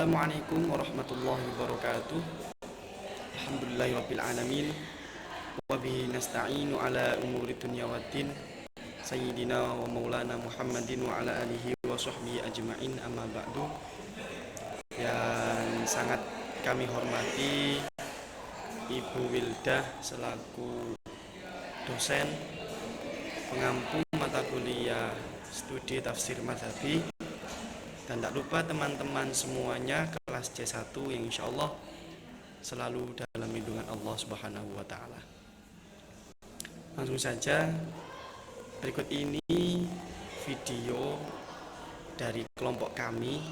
Assalamualaikum warahmatullahi wabarakatuh. Alhamdulillahirabbil alamin. Wa bihi nasta'inu ala umuri dunya waddin. Sayyidina wa maulana Muhammadin wa ala alihi wa sahbihi ajma'in, amma ba'du. Yang sangat kami hormati Ibu Wildah selaku dosen pengampu mata kuliah studi tafsir mazhabi, dan tak lupa teman-teman semuanya kelas C1 yang insya Allah selalu dalam lindungan Allah Subhanahu wa Ta'ala. Langsung saja, berikut ini video dari kelompok kami,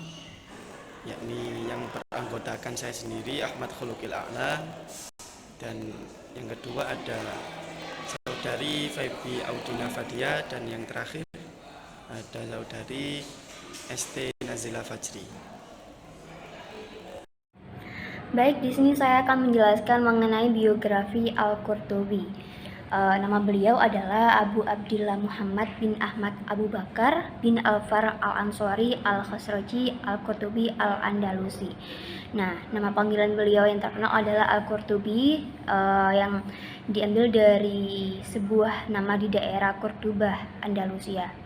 yakni yang beranggotakan saya sendiri Ahmad Khuluqil A'la, dan yang kedua ada saudari Febi Audina Fadia, dan yang terakhir ada saudari ST Nazila Fajri. Baik, di sini saya akan menjelaskan mengenai biografi Al-Qurtubi. Nama beliau adalah Abu Abdillah Muhammad bin Ahmad Abu Bakar bin Al-Far Al-Ansori Al-Khazraji Al-Qurtubi Al-Andalusi. Nah, nama panggilan beliau yang terkenal adalah Al-Qurtubi, yang diambil dari sebuah nama di daerah Cordoba, Andalusia.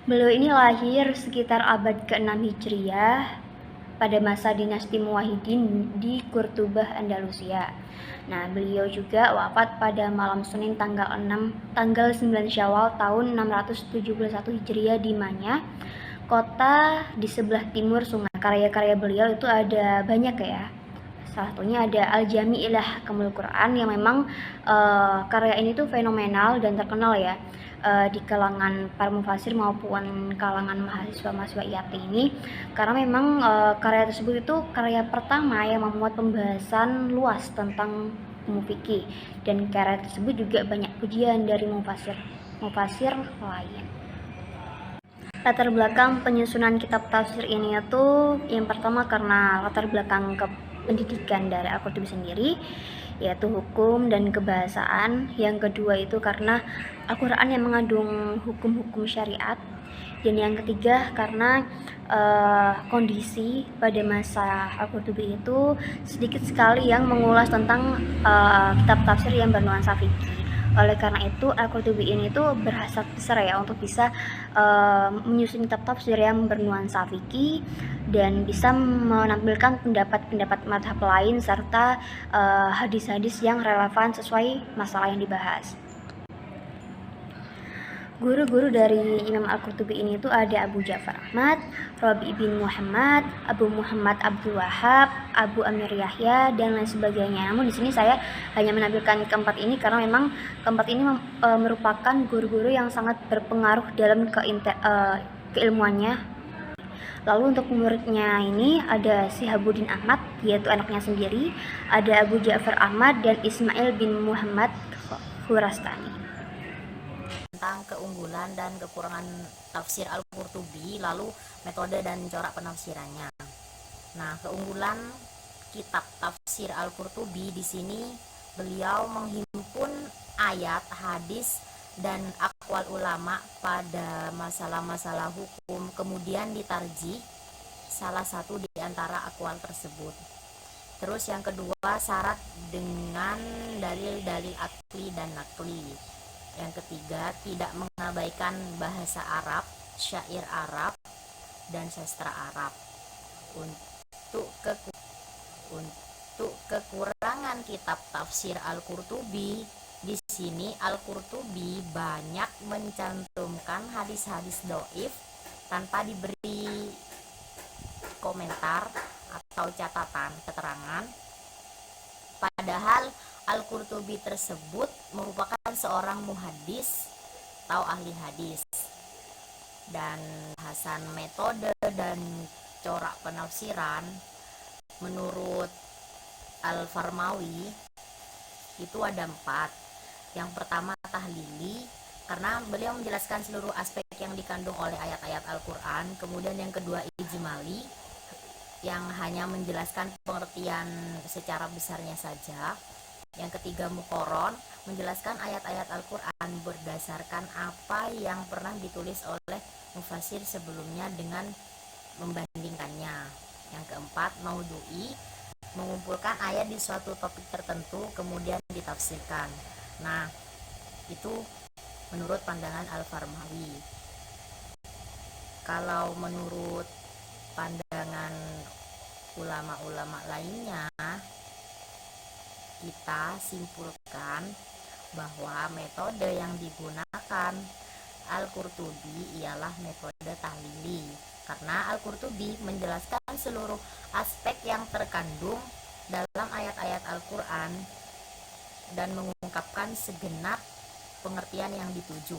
Beliau ini lahir sekitar abad ke-6 Hijriah pada masa dinasti Muwahhidin di Cordoba, Andalusia. Nah, beliau juga wafat pada malam Senin tanggal 9 Syawal tahun 671 Hijriah di Manya, kota di sebelah timur sungai. Karya-karya beliau itu ada banyak ya. Salah satunya ada Al-Jami' ila Ahkamul Quran, yang memang karya ini tuh fenomenal dan terkenal ya di kalangan para mufasir maupun kalangan mahasiswa-mahasiswa IAT ini, karena memang karya tersebut itu karya pertama yang memuat pembahasan luas tentang ilmu fikih, dan karya tersebut juga banyak pujian dari mufasir lain. Latar belakang penyusunan kitab tafsir ini itu yang pertama karena latar belakang pendidikan dari Al-Qurtubi sendiri, yaitu hukum dan kebahasaan. Yang kedua itu karena Al-Quran yang mengandung hukum-hukum syariat. Dan yang ketiga karena kondisi pada masa Al-Qurtubi itu sedikit sekali yang mengulas tentang kitab tafsir yang bernuansa fikih. Oleh karena itu Al-Qurtubi ini tuh berhasrat besar ya untuk bisa menyusun kitab tafsir yang bernuansa fikih dan bisa menampilkan pendapat-pendapat mazhab lain serta hadis-hadis yang relevan sesuai masalah yang dibahas. Guru-guru dari Imam Al-Qurtubi ini itu ada Abu Ja'far Ahmad, Rabi bin Muhammad, Abu Muhammad Abdul Wahab, Abu Amir Yahya, dan lain sebagainya. Namun di sini saya hanya menampilkan keempat ini karena memang keempat ini merupakan guru-guru yang sangat berpengaruh dalam keilmuannya. Lalu untuk muridnya ini ada Sihabuddin Ahmad, yaitu anaknya sendiri, ada Abu Ja'far Ahmad dan Ismail bin Muhammad Khurastani. Tentang keunggulan dan kekurangan tafsir Al-Qurtubi, lalu metode dan corak penafsirannya. Nah, keunggulan kitab tafsir Al-Qurtubi di sini beliau menghimpun ayat, hadis, dan aqwal ulama pada masalah-masalah hukum, kemudian ditarjih salah satu di antara aqwal tersebut. Terus yang kedua, syarat dengan dalil-dalil akli dan nakli. Yang ketiga, tidak mengabaikan bahasa Arab, syair Arab, dan sastra Arab. Untuk kekurangan kitab tafsir Al-Qurtubi, di sini Al-Qurtubi banyak mencantumkan hadis-hadis dhaif tanpa diberi komentar atau catatan keterangan, padahal Al-Qurtubi tersebut merupakan seorang muhaddis atau ahli hadis. Dan bahasan metode dan corak penafsiran menurut Al-Farmawi itu ada 4. Yang pertama tahlili, karena beliau menjelaskan seluruh aspek yang dikandung oleh ayat-ayat Al-Quran. Kemudian yang kedua ijmali, yang hanya menjelaskan pengertian secara besarnya saja. Yang ketiga muqaron, menjelaskan ayat-ayat Al-Quran berdasarkan apa yang pernah ditulis oleh mufasir sebelumnya dengan membandingkannya. Yang keempat, maudhu'i, mengumpulkan ayat di suatu topik tertentu kemudian ditafsirkan. Nah, itu menurut pandangan Al-Farmawi. Kalau menurut pandangan ulama-ulama lainnya, kita simpulkan bahwa metode yang digunakan Al-Qurtubi ialah metode tahlili, karena Al-Qurtubi menjelaskan seluruh aspek yang terkandung dalam ayat-ayat Al-Quran dan mengungkapkan segenap pengertian yang dituju.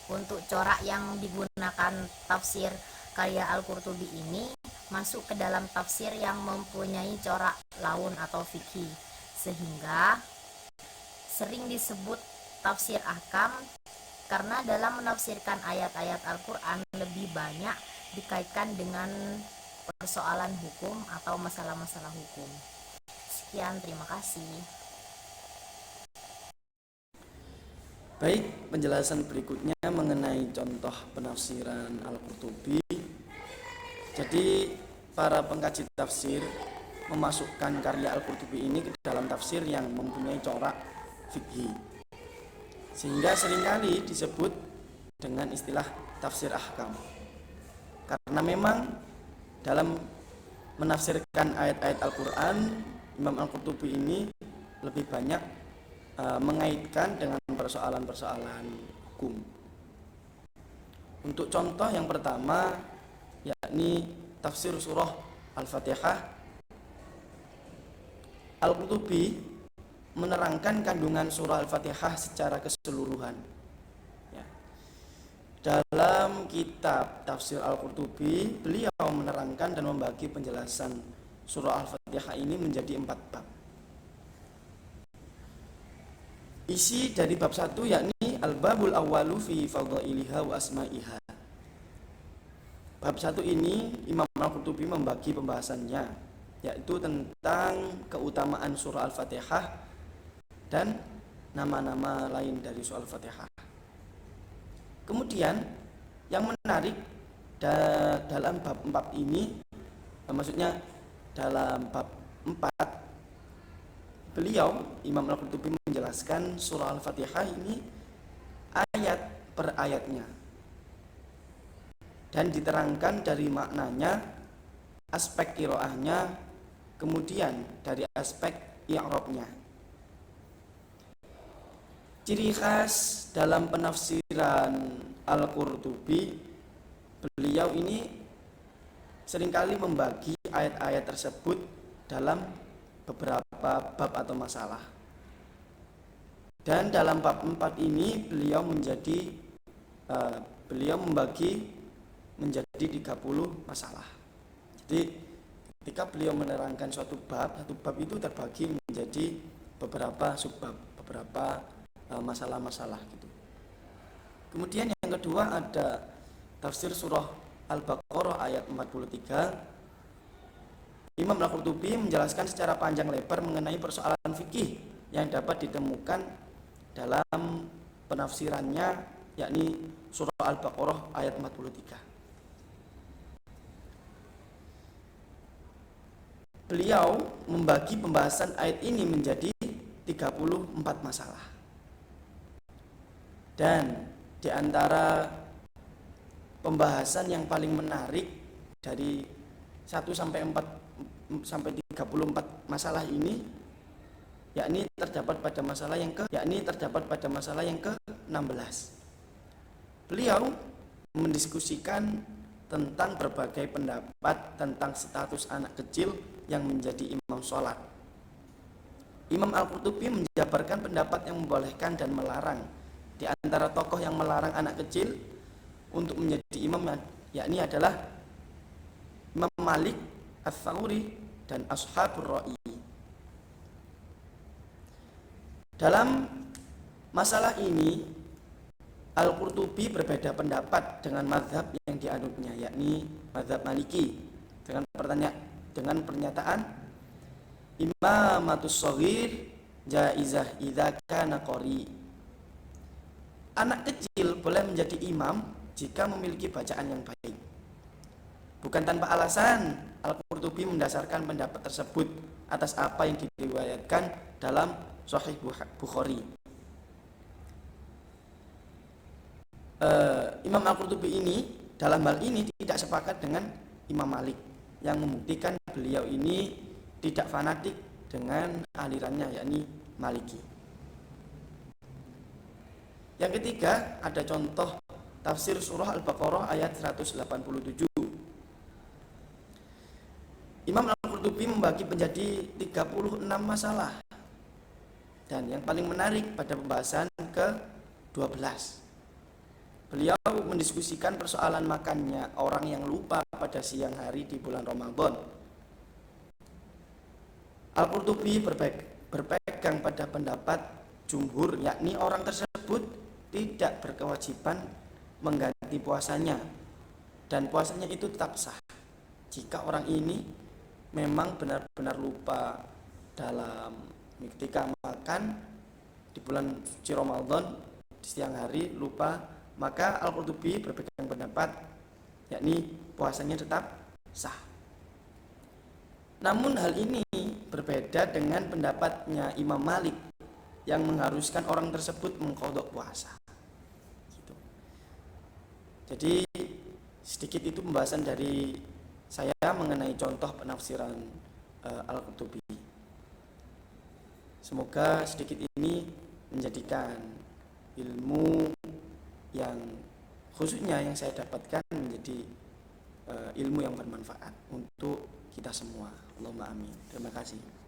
Untuk corak yang digunakan tafsir karya Al-Qurtubi ini masuk ke dalam tafsir yang mempunyai corak laun atau fikih, sehingga sering disebut tafsir ahkam karena dalam menafsirkan ayat-ayat Al-Quran lebih banyak dikaitkan dengan persoalan hukum atau masalah-masalah hukum. Sekian, terima kasih. Baik, penjelasan berikutnya mengenai contoh penafsiran Al-Qurtubi. Jadi para pengkaji tafsir memasukkan karya Al-Qurtubi ini ke dalam tafsir yang mempunyai corak fikih, sehingga seringkali disebut dengan istilah tafsir ahkam. Karena memang dalam menafsirkan ayat-ayat Al-Quran, Imam Al-Qurtubi ini lebih banyak mengaitkan dengan persoalan-persoalan hukum. Untuk contoh yang pertama, yakni tafsir surah Al-Fatihah, Al-Qurtubi menerangkan kandungan surah Al-Fatihah secara keseluruhan. Dalam kitab tafsir Al-Qurtubi, beliau menerangkan dan membagi penjelasan surah Al-Fatihah ini menjadi 4 bab. Isi dari bab 1 yakni Al-Babul Awwalu fi Fadhailiha wa Asma'iha. Bab 1 ini Imam Al-Qurtubi membagi pembahasannya, yaitu tentang keutamaan surah Al-Fatihah dan nama-nama lain dari surah Al-Fatihah. Kemudian yang menarik dalam bab 4 ini, maksudnya dalam bab 4, beliau Imam Al-Qurtubi menjelaskan surah Al-Fatihah ini ayat per ayatnya dan diterangkan dari maknanya, aspek qiraahnya, kemudian dari aspek i'rabnya. Ciri khas dalam penafsiran Al-Qurtubi, beliau ini seringkali membagi ayat-ayat tersebut dalam beberapa bab atau masalah. Dan dalam bab 4 ini beliau membagi menjadi 30 masalah. Jadi ketika beliau menerangkan satu bab itu terbagi menjadi beberapa subbab, beberapa masalah-masalah gitu. Kemudian yang kedua ada tafsir surah Al-Baqarah ayat 43. Imam Al-Qurtubi menjelaskan secara panjang lebar mengenai persoalan fikih yang dapat ditemukan dalam penafsirannya, yakni surah Al-Baqarah ayat 43. Beliau membagi pembahasan ayat ini menjadi 34 masalah. Dan di antara pembahasan yang paling menarik dari 1 sampai 34 masalah ini, yakni terdapat pada masalah yang ke-16. Beliau mendiskusikan tentang berbagai pendapat tentang status anak kecil yang menjadi imam sholat. Imam Al-Qurtubi menjabarkan pendapat yang membolehkan dan melarang. Di antara tokoh yang melarang anak kecil untuk menjadi imam, yakni adalah Imam Malik, Ats-Tsauri, dan Ashabur Ra'i. Dalam masalah ini, Al-Qurtubi berbeda pendapat dengan mazhab yang dianutnya, yakni mazhab Maliki, dengan pernyataan imamatus shaghir jaizah idza kana qari. Anak kecil boleh menjadi imam jika memiliki bacaan yang baik. Bukan tanpa alasan, Al-Qurtubi mendasarkan pendapat tersebut atas apa yang diriwayatkan dalam Sahih Bukhari. Imam Al-Qurtubi ini dalam hal ini tidak sepakat dengan Imam Malik yang membuktikan beliau ini tidak fanatik dengan alirannya, yakni Maliki. Yang ketiga, ada contoh tafsir surah Al-Baqarah ayat 187. Imam Al-Qurtubi membagi menjadi 36 masalah. Dan yang paling menarik pada pembahasan ke-12, beliau mendiskusikan persoalan makannya orang yang lupa pada siang hari di bulan Ramadan. Al-Qurtubi berpegang pada pendapat jumhur, yakni orang tersebut tidak berkewajiban mengganti puasanya dan puasanya itu tetap sah jika orang ini memang benar-benar lupa dalam ketika makan di bulan suci Ramadan di siang hari lupa, maka Al-Qurtubi berpegang pendapat yakni puasanya tetap sah. Namun hal ini berbeda dengan pendapatnya Imam Malik yang mengharuskan orang tersebut mengqadha puasa. Gitu. Jadi sedikit itu pembahasan dari saya mengenai contoh penafsiran Al-Qurtubi. Semoga sedikit ini menjadikan ilmu yang khususnya yang saya dapatkan menjadi ilmu yang bermanfaat untuk kita semua. Allahumma amin. Terima kasih.